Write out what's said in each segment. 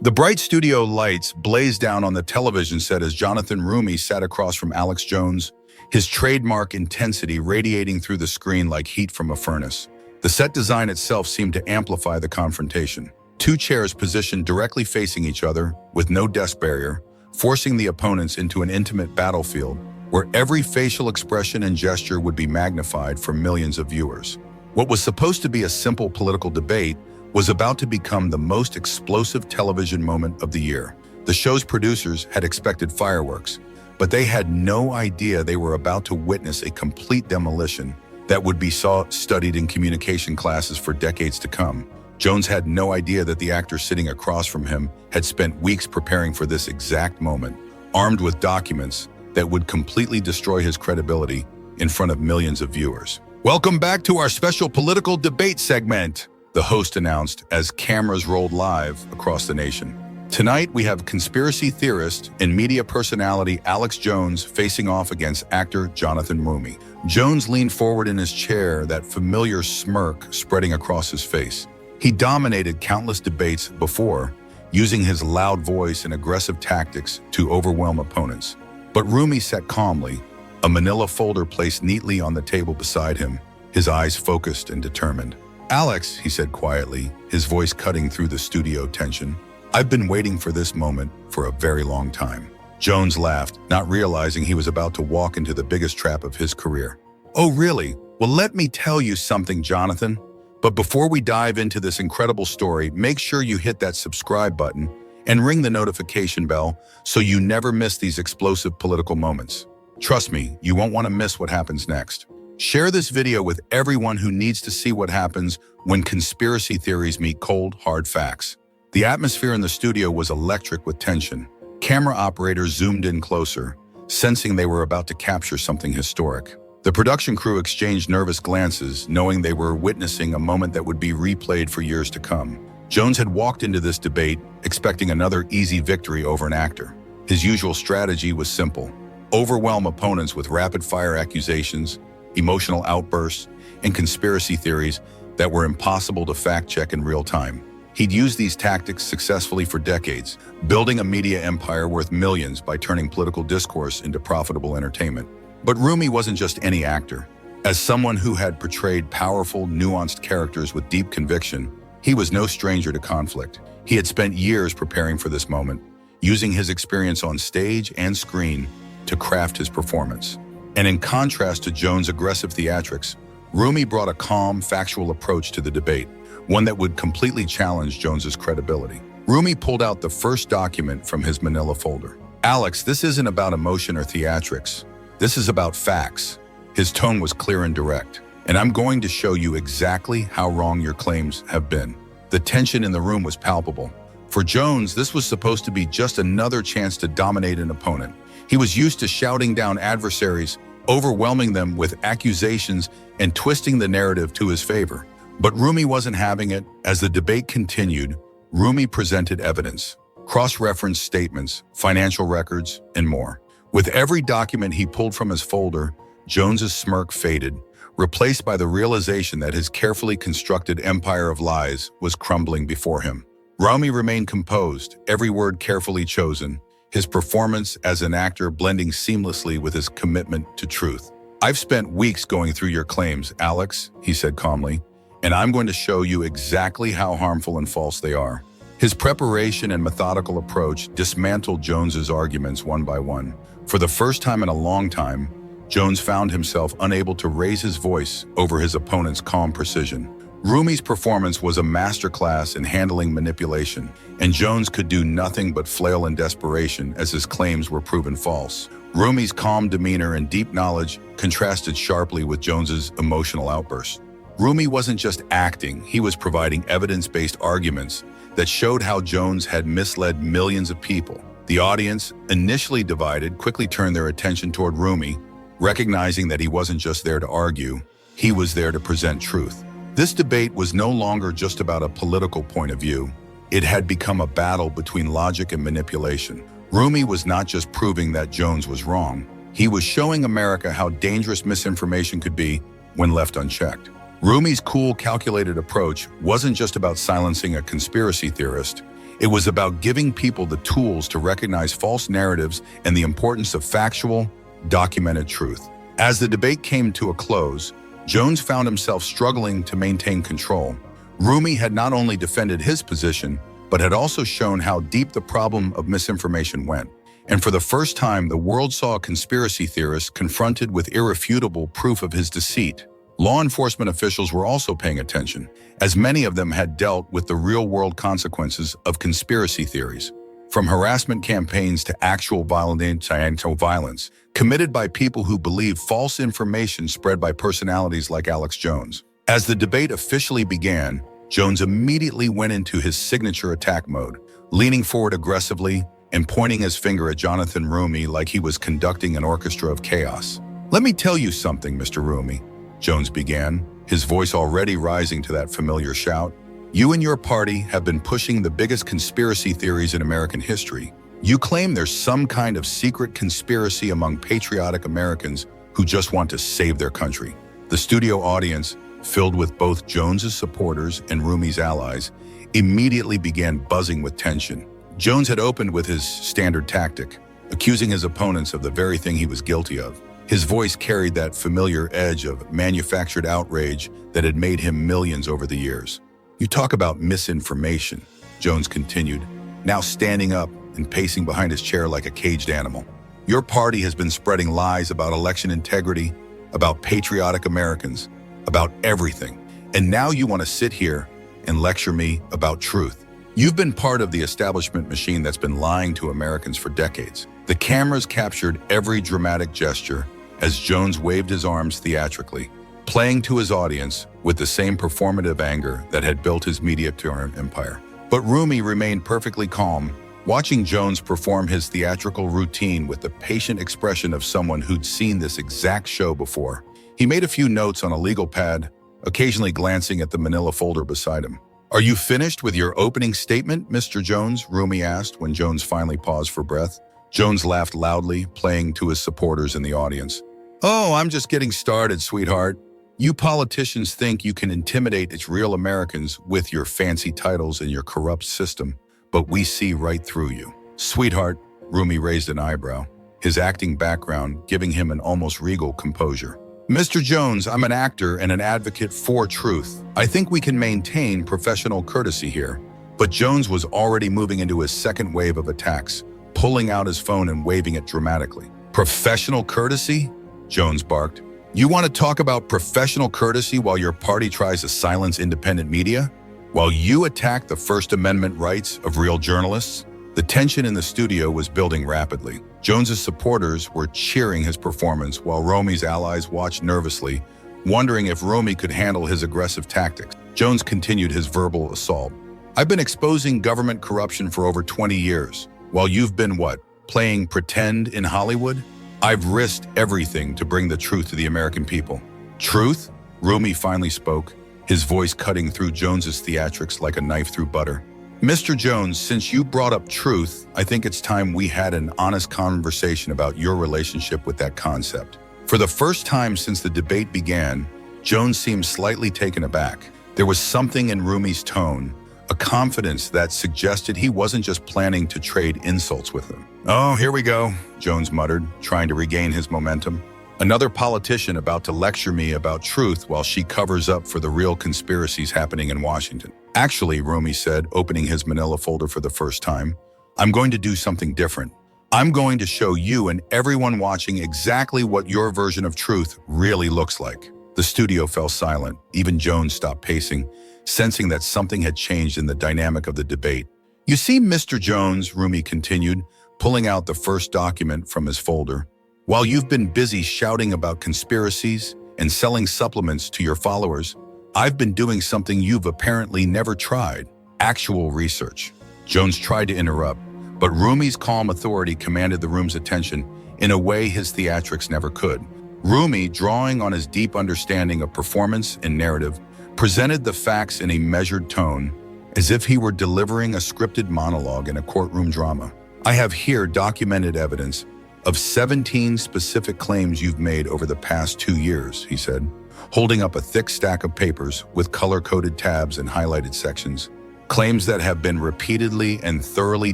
The bright studio lights blazed down on the television set as Jonathan Roumie sat across from Alex Jones, his trademark intensity radiating through the screen like heat from a furnace. The set design itself seemed to amplify the confrontation. Two chairs positioned directly facing each other, with no desk barrier, forcing the opponents into an intimate battlefield where every facial expression and gesture would be magnified for millions of viewers. What was supposed to be a simple political debate was about to become the most explosive television moment of the year. The show's producers had expected fireworks, but they had no idea they were about to witness a complete demolition that would be studied in communication classes for decades to come. Jones had no idea that the actor sitting across from him had spent weeks preparing for this exact moment, armed with documents that would completely destroy his credibility in front of millions of viewers. "Welcome back to our special political debate segment," the host announced as cameras rolled live across the nation. Tonight, we have conspiracy theorist and media personality Alex Jones facing off against actor Jonathan Roumie. Jones leaned forward in his chair, that familiar smirk spreading across his face. He dominated countless debates before, using his loud voice and aggressive tactics to overwhelm opponents. But Roumie sat calmly, a manila folder placed neatly on the table beside him, his eyes focused and determined. "Alex," he said quietly, his voice cutting through the studio tension, "I've been waiting for this moment for a very long time." Jones laughed, not realizing he was about to walk into the biggest trap of his career. "Oh, really? Well, let me tell you something, Jonathan. But before we dive into this incredible story, make sure you hit that subscribe button and ring the notification bell so you never miss these explosive political moments. Trust me, you won't want to miss what happens next. Share this video with everyone who needs to see what happens when conspiracy theories meet cold, hard facts." The atmosphere in the studio was electric with tension. Camera operators zoomed in closer, sensing they were about to capture something historic. The production crew exchanged nervous glances, knowing they were witnessing a moment that would be replayed for years to come. Jones had walked into this debate expecting another easy victory over an actor. His usual strategy was simple: overwhelm opponents with rapid-fire accusations, emotional outbursts, and conspiracy theories that were impossible to fact-check in real time. He'd used these tactics successfully for decades, building a media empire worth millions by turning political discourse into profitable entertainment. But Roumie wasn't just any actor. As someone who had portrayed powerful, nuanced characters with deep conviction, he was no stranger to conflict. He had spent years preparing for this moment, using his experience on stage and screen to craft his performance. And in contrast to Jones' aggressive theatrics, Roumie brought a calm, factual approach to the debate, one that would completely challenge Jones's credibility. Roumie pulled out the first document from his manila folder. "Alex, this isn't about emotion or theatrics. This is about facts." His tone was clear and direct. "And I'm going to show you exactly how wrong your claims have been." The tension in the room was palpable. For Jones, this was supposed to be just another chance to dominate an opponent. He was used to shouting down adversaries, overwhelming them with accusations, and twisting the narrative to his favor. But Roumie wasn't having it. As the debate continued, Roumie presented evidence, cross-referenced statements, financial records, and more. With every document he pulled from his folder, Jones's smirk faded, replaced by the realization that his carefully constructed empire of lies was crumbling before him. Roumie remained composed, every word carefully chosen, his performance as an actor blending seamlessly with his commitment to truth. "I've spent weeks going through your claims, Alex," he said calmly, "and I'm going to show you exactly how harmful and false they are." His preparation and methodical approach dismantled Jones's arguments one by one. For the first time in a long time, Jones found himself unable to raise his voice over his opponent's calm precision. Roumie's performance was a masterclass in handling manipulation, and Jones could do nothing but flail in desperation as his claims were proven false. Roumie's calm demeanor and deep knowledge contrasted sharply with Jones's emotional outbursts. Roumie wasn't just acting, he was providing evidence-based arguments that showed how Jones had misled millions of people. The audience, initially divided, quickly turned their attention toward Roumie, recognizing that he wasn't just there to argue, he was there to present truth. This debate was no longer just about a political point of view. It had become a battle between logic and manipulation. Roumie was not just proving that Jones was wrong, he was showing America how dangerous misinformation could be when left unchecked. Roumie's cool, calculated approach wasn't just about silencing a conspiracy theorist. It was about giving people the tools to recognize false narratives and the importance of factual, documented truth. As the debate came to a close, Jones found himself struggling to maintain control. Roumie had not only defended his position, but had also shown how deep the problem of misinformation went. And for the first time, the world saw a conspiracy theorist confronted with irrefutable proof of his deceit. Law enforcement officials were also paying attention, as many of them had dealt with the real-world consequences of conspiracy theories. From harassment campaigns to actual violence, committed by people who believe false information spread by personalities like Alex Jones. As the debate officially began, Jones immediately went into his signature attack mode, leaning forward aggressively and pointing his finger at Jonathan Roumie like he was conducting an orchestra of chaos. "Let me tell you something, Mr. Roumie," Jones began, his voice already rising to that familiar shout. "You and your party have been pushing the biggest conspiracy theories in American history. You claim there's some kind of secret conspiracy among patriotic Americans who just want to save their country." The studio audience, filled with both Jones's supporters and Roumie's allies, immediately began buzzing with tension. Jones had opened with his standard tactic, accusing his opponents of the very thing he was guilty of. His voice carried that familiar edge of manufactured outrage that had made him millions over the years. "You talk about misinformation," Jones continued, now standing up and pacing behind his chair like a caged animal. "Your party has been spreading lies about election integrity, about patriotic Americans, about everything. And now you want to sit here and lecture me about truth. You've been part of the establishment machine that's been lying to Americans for decades." The cameras captured every dramatic gesture as Jones waved his arms theatrically, playing to his audience with the same performative anger that had built his media empire. But Roumie remained perfectly calm, watching Jones perform his theatrical routine with the patient expression of someone who'd seen this exact show before. He made a few notes on a legal pad, occasionally glancing at the manila folder beside him. "Are you finished with your opening statement, Mr. Jones?" Roumie asked when Jones finally paused for breath. Jones laughed loudly, playing to his supporters in the audience. "Oh, I'm just getting started, sweetheart. You politicians think you can intimidate its real Americans with your fancy titles and your corrupt system, but we see right through you." "Sweetheart," Roumie raised an eyebrow, his acting background giving him an almost regal composure. "Mr. Jones, I'm an actor and an advocate for truth. I think we can maintain professional courtesy here." But Jones was already moving into his second wave of attacks, pulling out his phone and waving it dramatically. "Professional courtesy?" Jones barked. "You want to talk about professional courtesy while your party tries to silence independent media? While you attack the First Amendment rights of real journalists?" The tension in the studio was building rapidly. Jones's supporters were cheering his performance while Roumie's allies watched nervously, wondering if Roumie could handle his aggressive tactics. Jones continued his verbal assault. "I've been exposing government corruption for over 20 years, while you've been what? Playing pretend in Hollywood? I've risked everything to bring the truth to the American people." "Truth?" Roumie finally spoke, his voice cutting through Jones's theatrics like a knife through butter. "Mr. Jones, since you brought up truth, I think it's time we had an honest conversation about your relationship with that concept." For the first time since the debate began, Jones seemed slightly taken aback. There was something in Roumie's tone, a confidence that suggested he wasn't just planning to trade insults with him. "Oh, here we go," Jones muttered, trying to regain his momentum. "Another politician about to lecture me about truth while she covers up for the real conspiracies happening in Washington." "Actually," Roumie said, opening his manila folder for the first time, "I'm going to do something different. I'm going to show you and everyone watching exactly what your version of truth really looks like." The studio fell silent. Even Jones stopped pacing, sensing that something had changed in the dynamic of the debate. "You see, Mr. Jones," Roumie continued, pulling out the first document from his folder, "while you've been busy shouting about conspiracies and selling supplements to your followers, I've been doing something you've apparently never tried: actual research." Jones tried to interrupt, but Roumie's calm authority commanded the room's attention in a way his theatrics never could. Roumie, drawing on his deep understanding of performance and narrative, presented the facts in a measured tone, as if he were delivering a scripted monologue in a courtroom drama. "I have here documented evidence of 17 specific claims you've made over the past 2 years," he said, holding up a thick stack of papers with color-coded tabs and highlighted sections. Claims that have been repeatedly and thoroughly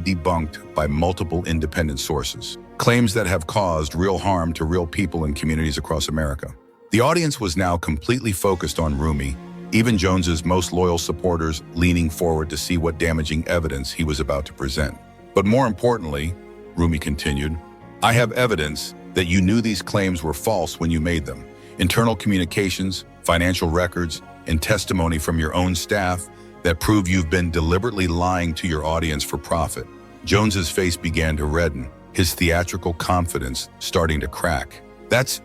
debunked by multiple independent sources. Claims that have caused real harm to real people and communities across America. The audience was now completely focused on Roumie, even Jones's most loyal supporters leaning forward to see what damaging evidence he was about to present. But more importantly, Roumie continued, I have evidence that you knew these claims were false when you made them. Internal communications, financial records, and testimony from your own staff that prove you've been deliberately lying to your audience for profit. Jones's face began to redden, his theatrical confidence starting to crack. That's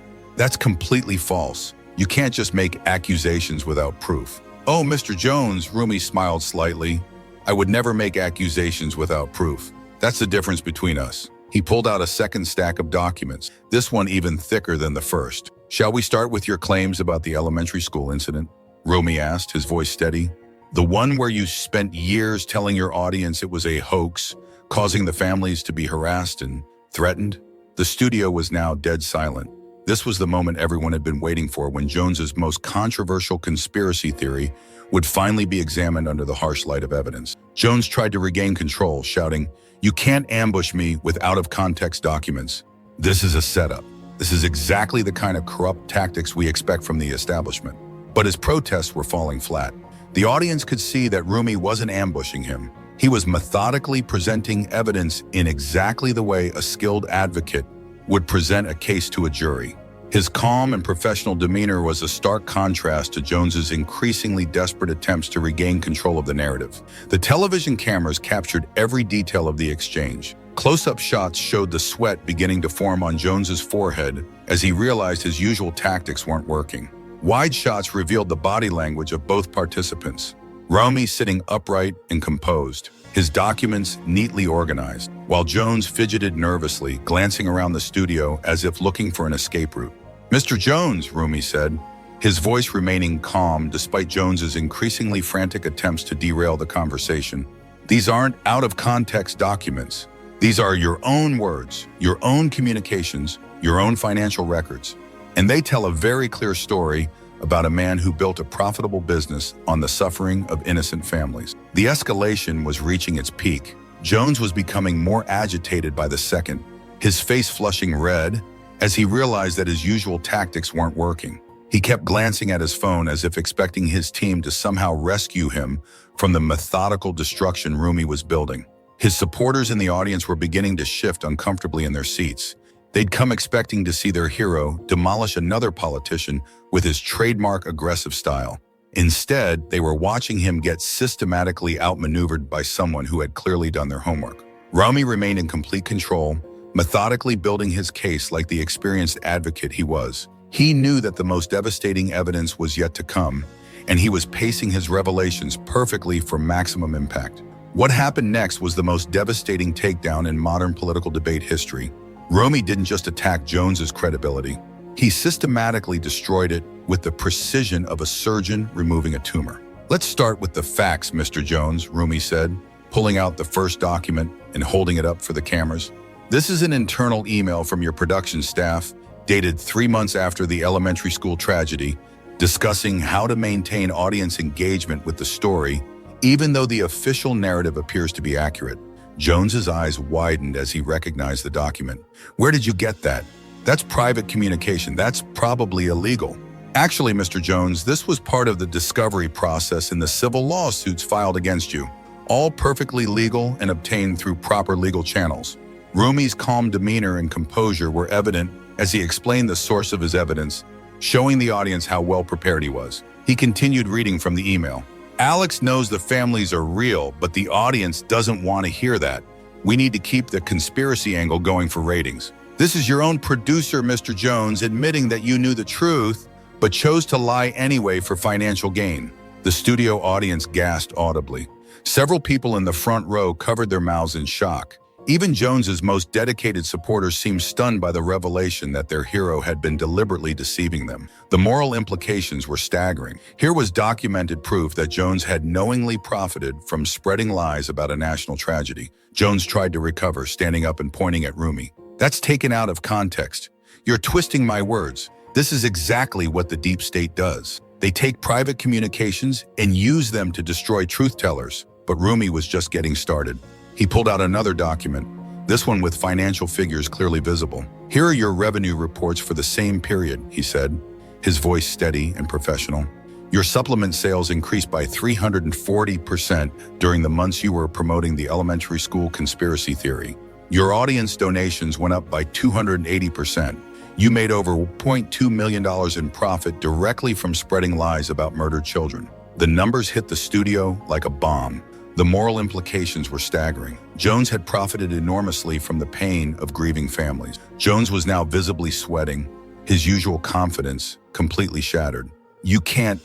completely false. You can't just make accusations without proof. Oh, Mr. Jones, Roumie smiled slightly. I would never make accusations without proof. That's the difference between us. He pulled out a second stack of documents, this one even thicker than the first. Shall we start with your claims about the elementary school incident? Roumie asked, his voice steady. The one where you spent years telling your audience it was a hoax, causing the families to be harassed and threatened? The studio was now dead silent. This was the moment everyone had been waiting for, when Jones's most controversial conspiracy theory would finally be examined under the harsh light of evidence. Jones tried to regain control, shouting, You can't ambush me with out-of-context documents. This is a setup. This is exactly the kind of corrupt tactics we expect from the establishment. But his protests were falling flat. The audience could see that Roumie wasn't ambushing him. He was methodically presenting evidence in exactly the way a skilled advocate would present a case to a jury. His calm and professional demeanor was a stark contrast to Jones's increasingly desperate attempts to regain control of the narrative. The television cameras captured every detail of the exchange. Close-up shots showed the sweat beginning to form on Jones's forehead as he realized his usual tactics weren't working. Wide shots revealed the body language of both participants. Roumie sitting upright and composed, his documents neatly organized, while Jones fidgeted nervously, glancing around the studio as if looking for an escape route. Mr. Jones, Roumie said, his voice remaining calm despite Jones's increasingly frantic attempts to derail the conversation. These aren't out-of-context documents. These are your own words, your own communications, your own financial records. And they tell a very clear story about a man who built a profitable business on the suffering of innocent families. The escalation was reaching its peak. Jones was becoming more agitated by the second, his face flushing red as he realized that his usual tactics weren't working. He kept glancing at his phone as if expecting his team to somehow rescue him from the methodical destruction Roumie was building. His supporters in the audience were beginning to shift uncomfortably in their seats. They'd come expecting to see their hero demolish another politician with his trademark aggressive style. Instead, they were watching him get systematically outmaneuvered by someone who had clearly done their homework. Roumie remained in complete control, methodically building his case like the experienced advocate he was. He knew that the most devastating evidence was yet to come, and he was pacing his revelations perfectly for maximum impact. What happened next was the most devastating takedown in modern political debate history. Roumie didn't just attack Jones's credibility. He systematically destroyed it with the precision of a surgeon removing a tumor. Let's start with the facts, Mr. Jones, Roumie said, pulling out the first document and holding it up for the cameras. This is an internal email from your production staff, dated 3 months after the elementary school tragedy, discussing how to maintain audience engagement with the story, even though the official narrative appears to be accurate. Jones's eyes widened as he recognized the document. Where did you get that? That's private communication. That's probably illegal. Actually, Mr. Jones, this was part of the discovery process in the civil lawsuits filed against you. All perfectly legal and obtained through proper legal channels. Roumie's calm demeanor and composure were evident as he explained the source of his evidence, showing the audience how well prepared he was. He continued reading from the email. Alex knows the families are real, but the audience doesn't want to hear that. We need to keep the conspiracy angle going for ratings. This is your own producer, Mr. Jones, admitting that you knew the truth, but chose to lie anyway for financial gain. The studio audience gasped audibly. Several people in the front row covered their mouths in shock. Even Jones's most dedicated supporters seemed stunned by the revelation that their hero had been deliberately deceiving them. The moral implications were staggering. Here was documented proof that Jones had knowingly profited from spreading lies about a national tragedy. Jones tried to recover, standing up and pointing at Roumie. That's taken out of context. You're twisting my words. This is exactly what the deep state does. They take private communications and use them to destroy truth tellers. But Roumie was just getting started. He pulled out another document, this one with financial figures clearly visible. "Here are your revenue reports for the same period," he said, his voice steady and professional. "Your supplement sales increased by 340% during the months you were promoting the elementary school conspiracy theory. Your audience donations went up by 280%. You made over $0.2 million in profit directly from spreading lies about murdered children." The numbers hit the studio like a bomb. The moral implications were staggering. Jones had profited enormously from the pain of grieving families. Jones was now visibly sweating, his usual confidence completely shattered. The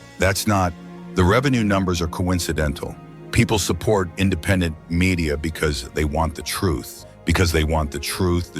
revenue numbers are coincidental. People support independent media because they want the truth. Because they want the truth.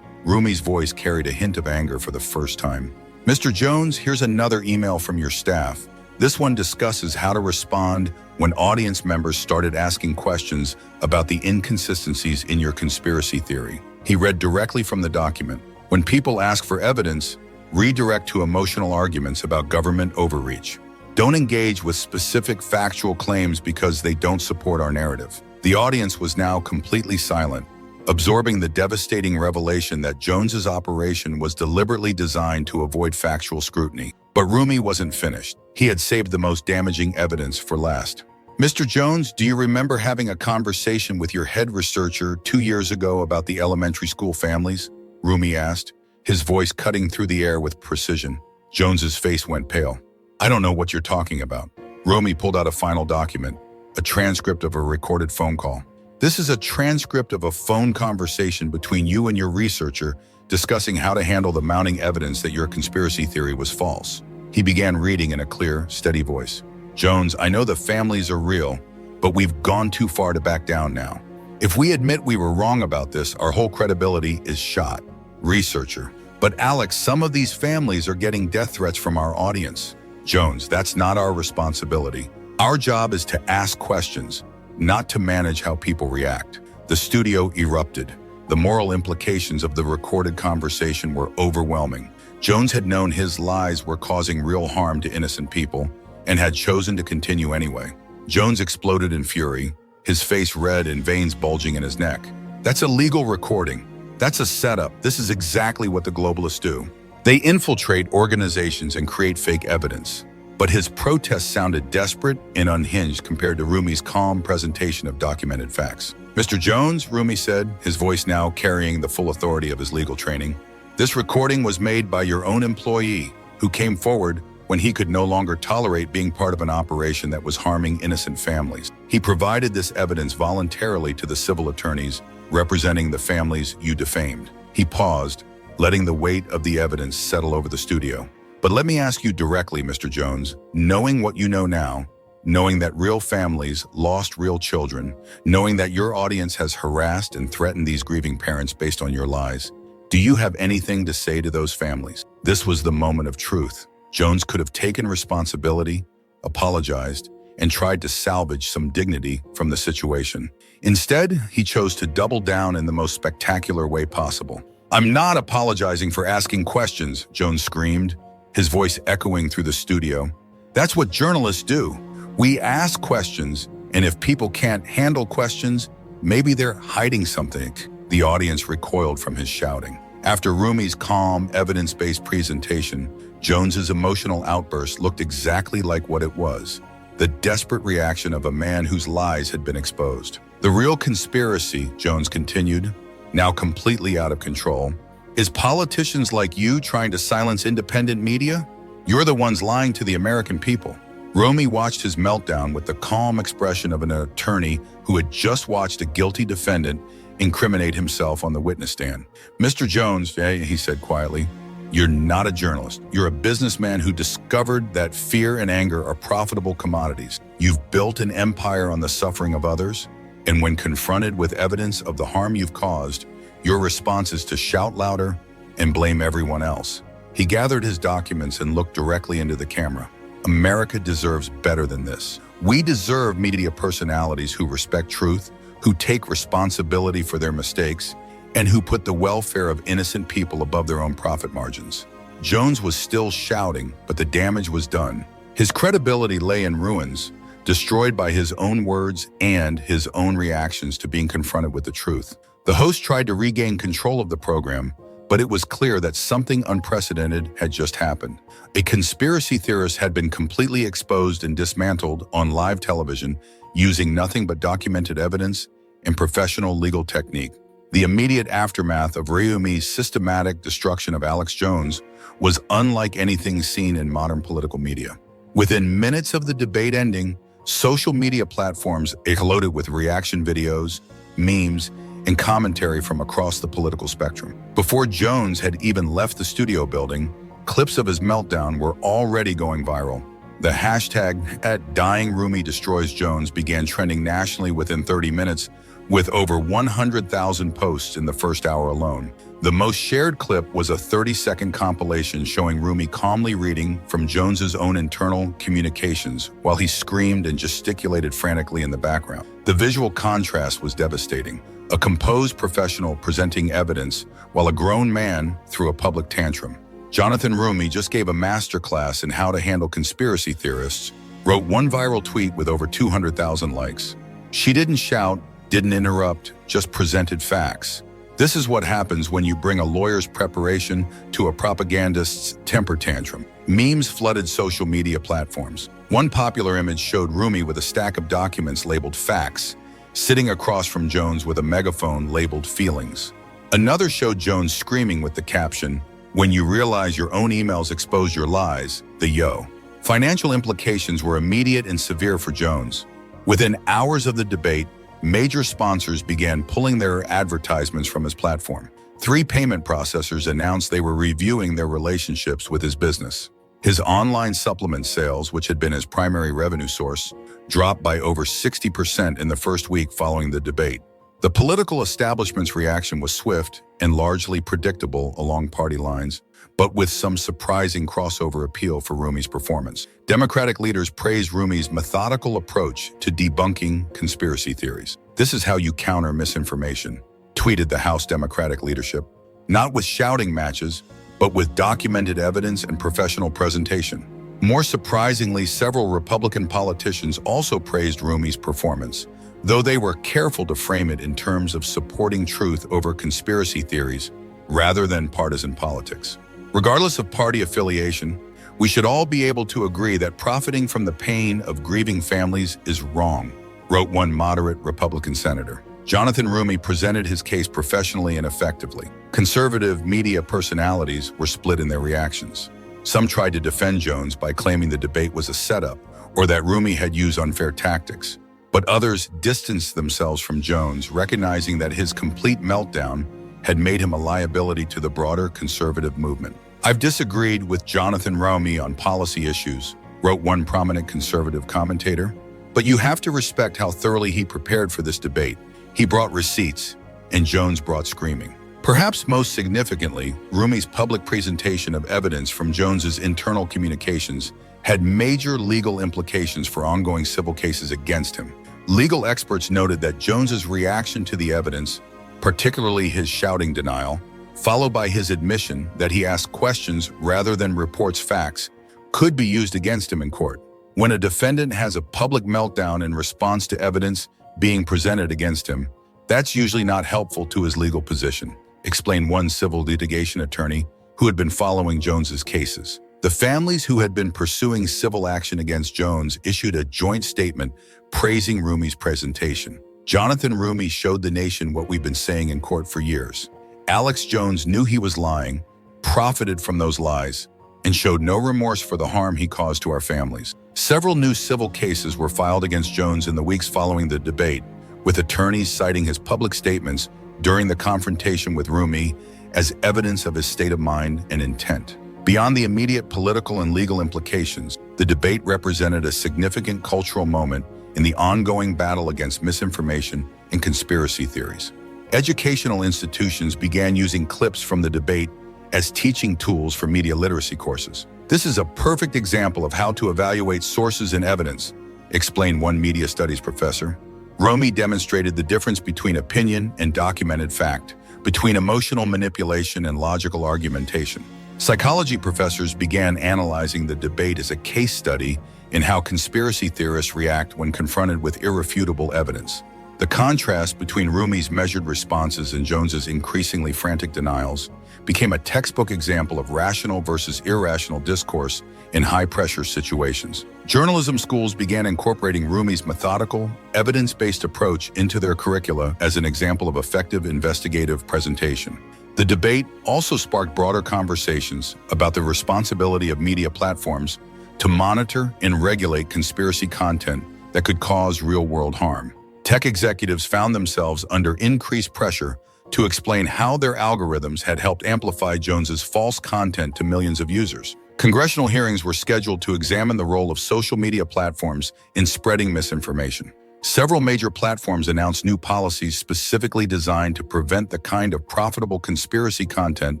Roumie's voice carried a hint of anger for the first time. "Mr. Jones, here's another email from your staff. This one discusses how to respond when audience members started asking questions about the inconsistencies in your conspiracy theory." He read directly from the document. "When people ask for evidence, redirect to emotional arguments about government overreach. Don't engage with specific factual claims because they don't support our narrative." The audience was now completely silent, absorbing the devastating revelation that Jones's operation was deliberately designed to avoid factual scrutiny. But Roumie wasn't finished. He had saved the most damaging evidence for last. "Mr. Jones, do you remember having a conversation with your head researcher 2 years ago about the elementary school families?" Roumie asked, his voice cutting through the air with precision. Jones's face went pale. "I don't know what you're talking about." Roumie pulled out a final document, a transcript of a recorded phone call. "This is a transcript of a phone conversation between you and your researcher discussing how to handle the mounting evidence that your conspiracy theory was false." He began reading in a clear, steady voice. "Jones, I know the families are real, but we've gone too far to back down now. If we admit we were wrong about this, our whole credibility is shot." Researcher: "But Alex, some of these families are getting death threats from our audience." Jones: "That's not our responsibility. Our job is to ask questions, not to manage how people react." The studio erupted. The moral implications of the recorded conversation were overwhelming. Jones had known his lies were causing real harm to innocent people and had chosen to continue anyway. Jones exploded in fury, his face red and veins bulging in his neck. "That's illegal recording. That's a setup. This is exactly what the globalists do. They infiltrate organizations and create fake evidence." But his protest sounded desperate and unhinged compared to Roumie's calm presentation of documented facts. "Mr. Jones," Roumie said, his voice now carrying the full authority of his legal training, "this recording was made by your own employee who came forward when he could no longer tolerate being part of an operation that was harming innocent families. He provided this evidence voluntarily to the civil attorneys representing the families you defamed." He paused, letting the weight of the evidence settle over the studio. "But let me ask you directly, Mr. Jones, knowing what you know now, knowing that real families lost real children, knowing that your audience has harassed and threatened these grieving parents based on your lies, do you have anything to say to those families?" This was the moment of truth. Jones could have taken responsibility, apologized, and tried to salvage some dignity from the situation. Instead, he chose to double down in the most spectacular way possible. "I'm not apologizing for asking questions," Jones screamed, his voice echoing through the studio. "That's what journalists do. We ask questions, and if people can't handle questions, maybe they're hiding something." The audience recoiled from his shouting. After Roumie's calm, evidence-based presentation, Jones's emotional outburst looked exactly like what it was: the desperate reaction of a man whose lies had been exposed. "The real conspiracy," Jones continued, now completely out of control, "is politicians like you trying to silence independent media. You're the ones lying to the American people." Roumie watched his meltdown with the calm expression of an attorney who had just watched a guilty defendant incriminate himself on the witness stand. "Mr. Jones," he said quietly, "you're not a journalist. You're a businessman who discovered that fear and anger are profitable commodities. You've built an empire on the suffering of others, and when confronted with evidence of the harm you've caused, your response is to shout louder and blame everyone else." He gathered his documents and looked directly into the camera. "America deserves better than this. We deserve media personalities who respect truth, who take responsibility for their mistakes, and who put the welfare of innocent people above their own profit margins." Jones was still shouting, but the damage was done. His credibility lay in ruins. destroyed by his own words and his own reactions to being confronted with the truth. The host tried to regain control of the program, but it was clear that something unprecedented had just happened. A conspiracy theorist had been completely exposed and dismantled on live television using nothing but documented evidence and professional legal technique. The immediate aftermath of Roumie's systematic destruction of Alex Jones was unlike anything seen in modern political media. Within minutes of the debate ending, social media platforms exploded with reaction videos, memes, and commentary from across the political spectrum. Before Jones had even left the studio building, clips of his meltdown were already going viral. The hashtag @DyingRoumieDestroysJones began trending nationally within 30 minutes, with over 100,000 posts in the first hour alone. The most shared clip was a 30-second compilation showing Roumie calmly reading from Jones's own internal communications while he screamed and gesticulated frantically in the background. The visual contrast was devastating. A composed professional presenting evidence while a grown man threw a public tantrum. Jonathan Roumie just gave a masterclass in how to handle conspiracy theorists, wrote one viral tweet with over 200,000 likes. She didn't shout, didn't interrupt, just presented facts. This is what happens when you bring a lawyer's preparation to a propagandist's temper tantrum. Memes flooded social media platforms. One popular image showed Roumie with a stack of documents labeled facts, sitting across from Jones with a megaphone labeled feelings. Another showed Jones screaming with the caption, "When you realize your own emails exposed your lies, the yo." Financial implications were immediate and severe for Jones. Within hours of the debate, major sponsors began pulling their advertisements from his platform. 3 payment processors announced they were reviewing their relationships with his business. His online supplement sales, which had been his primary revenue source, dropped by over 60% in the first week following the debate. The political establishment's reaction was swift and largely predictable along party lines, but with some surprising crossover appeal for Roumie's performance. Democratic leaders praised Roumie's methodical approach to debunking conspiracy theories. "This is how you counter misinformation," tweeted the House Democratic leadership. Not with shouting matches, but with documented evidence and professional presentation. More surprisingly, several Republican politicians also praised Roumie's performance, though they were careful to frame it in terms of supporting truth over conspiracy theories rather than partisan politics. Regardless of party affiliation, we should all be able to agree that profiting from the pain of grieving families is wrong, wrote one moderate Republican senator. Jonathan Roumie presented his case professionally and effectively. Conservative media personalities were split in their reactions. Some tried to defend Jones by claiming the debate was a setup or that Roumie had used unfair tactics. But others distanced themselves from Jones, recognizing that his complete meltdown had made him a liability to the broader conservative movement. "I've disagreed with Jonathan Roumie on policy issues," wrote one prominent conservative commentator, "but you have to respect how thoroughly he prepared for this debate. He brought receipts, and Jones brought screaming." Perhaps most significantly, Roumie's public presentation of evidence from Jones's internal communications had major legal implications for ongoing civil cases against him. Legal experts noted that Jones's reaction to the evidence, particularly his shouting denial, followed by his admission that he asked questions rather than reports facts, could be used against him in court. When a defendant has a public meltdown in response to evidence being presented against him, that's usually not helpful to his legal position, explained one civil litigation attorney who had been following Jones's cases. The families who had been pursuing civil action against Jones issued a joint statement praising Roumie's presentation. "Jonathan Roumie showed the nation what we've been saying in court for years. Alex Jones knew he was lying, profited from those lies, and showed no remorse for the harm he caused to our families." Several new civil cases were filed against Jones in the weeks following the debate, with attorneys citing his public statements during the confrontation with Roumie as evidence of his state of mind and intent. Beyond the immediate political and legal implications, the debate represented a significant cultural moment in the ongoing battle against misinformation and conspiracy theories. Educational institutions began using clips from the debate as teaching tools for media literacy courses. "This is a perfect example of how to evaluate sources and evidence," explained one media studies professor. Roumie demonstrated the difference between opinion and documented fact, between emotional manipulation and logical argumentation. Psychology professors began analyzing the debate as a case study in how conspiracy theorists react when confronted with irrefutable evidence. The contrast between Roumie's measured responses and Jones's increasingly frantic denials became a textbook example of rational versus irrational discourse in high-pressure situations. Journalism schools began incorporating Roumie's methodical, evidence-based approach into their curricula as an example of effective investigative presentation. The debate also sparked broader conversations about the responsibility of media platforms to monitor and regulate conspiracy content that could cause real-world harm. Tech executives found themselves under increased pressure to explain how their algorithms had helped amplify Jones's false content to millions of users. Congressional hearings were scheduled to examine the role of social media platforms in spreading misinformation. Several major platforms announced new policies specifically designed to prevent the kind of profitable conspiracy content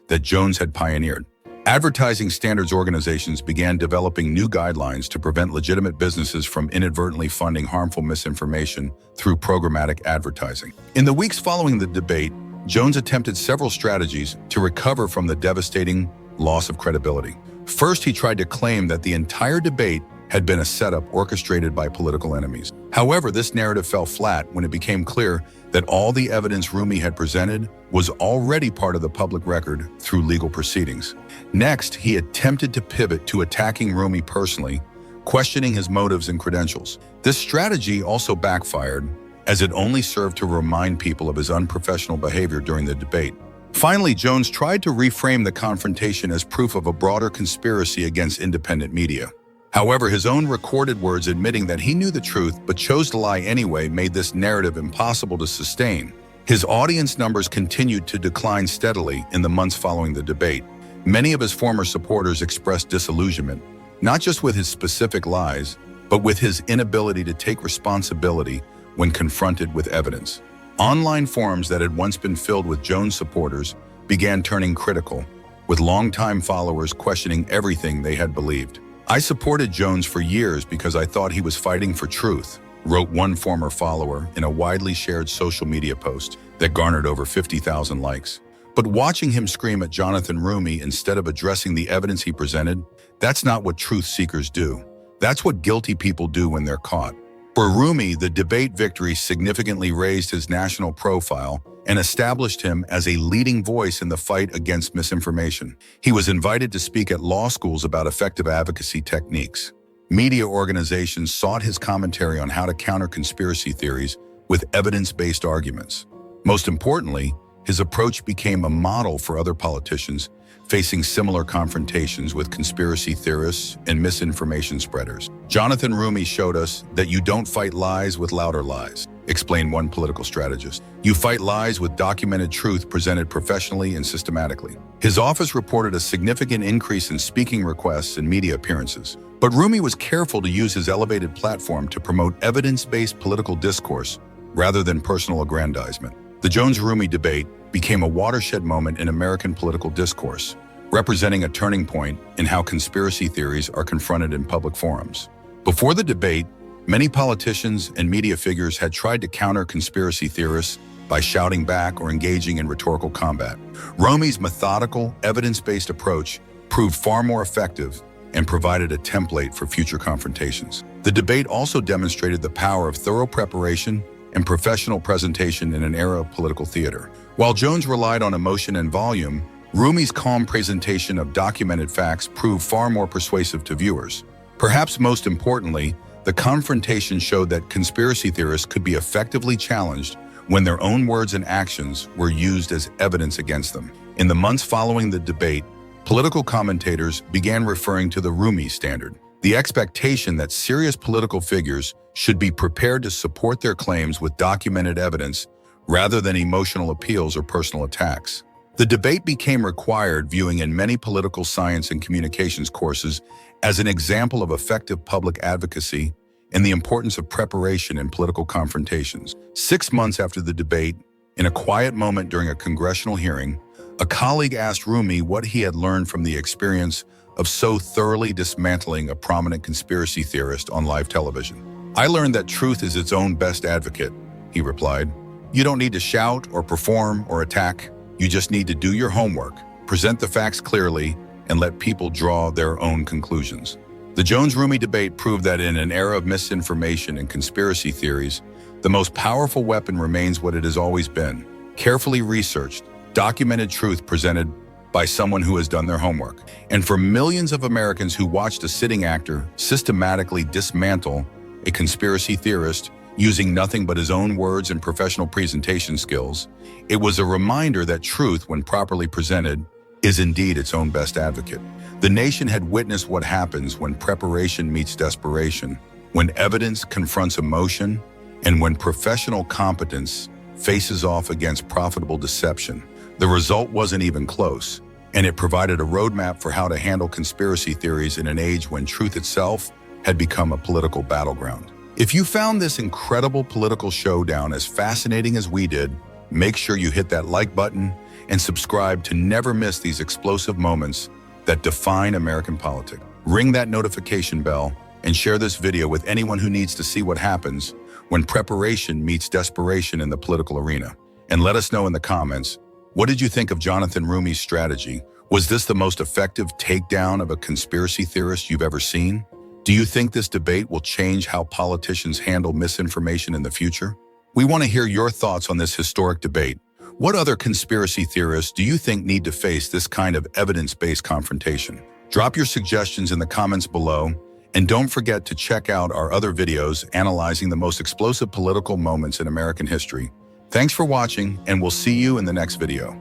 that Jones had pioneered. Advertising standards organizations began developing new guidelines to prevent legitimate businesses from inadvertently funding harmful misinformation through programmatic advertising. In the weeks following the debate, Jones attempted several strategies to recover from the devastating loss of credibility. First, he tried to claim that the entire debate had been a setup orchestrated by political enemies. However, this narrative fell flat when it became clear that all the evidence Roumie had presented was already part of the public record through legal proceedings. Next, he attempted to pivot to attacking Roumie personally, questioning his motives and credentials. This strategy also backfired, as it only served to remind people of his unprofessional behavior during the debate. Finally, Jones tried to reframe the confrontation as proof of a broader conspiracy against independent media. However, his own recorded words admitting that he knew the truth but chose to lie anyway made this narrative impossible to sustain. His audience numbers continued to decline steadily in the months following the debate. Many of his former supporters expressed disillusionment, not just with his specific lies, but with his inability to take responsibility when confronted with evidence. Online forums that had once been filled with Jones supporters began turning critical, with longtime followers questioning everything they had believed. "I supported Jones for years because I thought he was fighting for truth," wrote one former follower in a widely shared social media post that garnered over 50,000 likes. But watching him scream at Jonathan Roumie instead of addressing the evidence he presented, that's not what truth seekers do. That's what guilty people do when they're caught. For Roumie, the debate victory significantly raised his national profile and established him as a leading voice in the fight against misinformation. He was invited to speak at law schools about effective advocacy techniques. Media organizations sought his commentary on how to counter conspiracy theories with evidence-based arguments. Most importantly, his approach became a model for other politicians facing similar confrontations with conspiracy theorists and misinformation spreaders. "Jonathan Roumie showed us that you don't fight lies with louder lies," explained one political strategist. "You fight lies with documented truth presented professionally and systematically." His office reported a significant increase in speaking requests and media appearances. But Roumie was careful to use his elevated platform to promote evidence-based political discourse rather than personal aggrandizement. The Jones-Roumie debate became a watershed moment in American political discourse, representing a turning point in how conspiracy theories are confronted in public forums. Before the debate, many politicians and media figures had tried to counter conspiracy theorists by shouting back or engaging in rhetorical combat. Roumie's methodical, evidence-based approach proved far more effective and provided a template for future confrontations. The debate also demonstrated the power of thorough preparation and professional presentation in an era of political theater. While Jones relied on emotion and volume, Roumie's calm presentation of documented facts proved far more persuasive to viewers. Perhaps most importantly, the confrontation showed that conspiracy theorists could be effectively challenged when their own words and actions were used as evidence against them. In the months following the debate, political commentators began referring to the Roumie standard, the expectation that serious political figures should be prepared to support their claims with documented evidence rather than emotional appeals or personal attacks. The debate became required viewing in many political science and communications courses as an example of effective public advocacy and the importance of preparation in political confrontations. 6 months after the debate, in a quiet moment during a congressional hearing, a colleague asked Roumie what he had learned from the experience of so thoroughly dismantling a prominent conspiracy theorist on live television. "I learned that truth is its own best advocate," he replied. "You don't need to shout or perform or attack. You just need to do your homework, present the facts clearly, and let people draw their own conclusions." The Jones-Roumie debate proved that in an era of misinformation and conspiracy theories, the most powerful weapon remains what it has always been: carefully researched, documented truth presented by someone who has done their homework. And for millions of Americans who watched a sitting actor systematically dismantle a conspiracy theorist using nothing but his own words and professional presentation skills, it was a reminder that truth, when properly presented, is indeed its own best advocate. The nation had witnessed what happens when preparation meets desperation, when evidence confronts emotion, and when professional competence faces off against profitable deception. The result wasn't even close, and it provided a roadmap for how to handle conspiracy theories in an age when truth itself had become a political battleground. If you found this incredible political showdown as fascinating as we did, make sure you hit that like button and subscribe to never miss these explosive moments that define American politics. Ring that notification bell and share this video with anyone who needs to see what happens when preparation meets desperation in the political arena. And let us know in the comments, what did you think of Jonathan Roumie's strategy? Was this the most effective takedown of a conspiracy theorist you've ever seen? Do you think this debate will change how politicians handle misinformation in the future? We want to hear your thoughts on this historic debate. What other conspiracy theorists do you think need to face this kind of evidence-based confrontation? Drop your suggestions in the comments below, and don't forget to check out our other videos analyzing the most explosive political moments in American history. Thanks for watching, and we'll see you in the next video.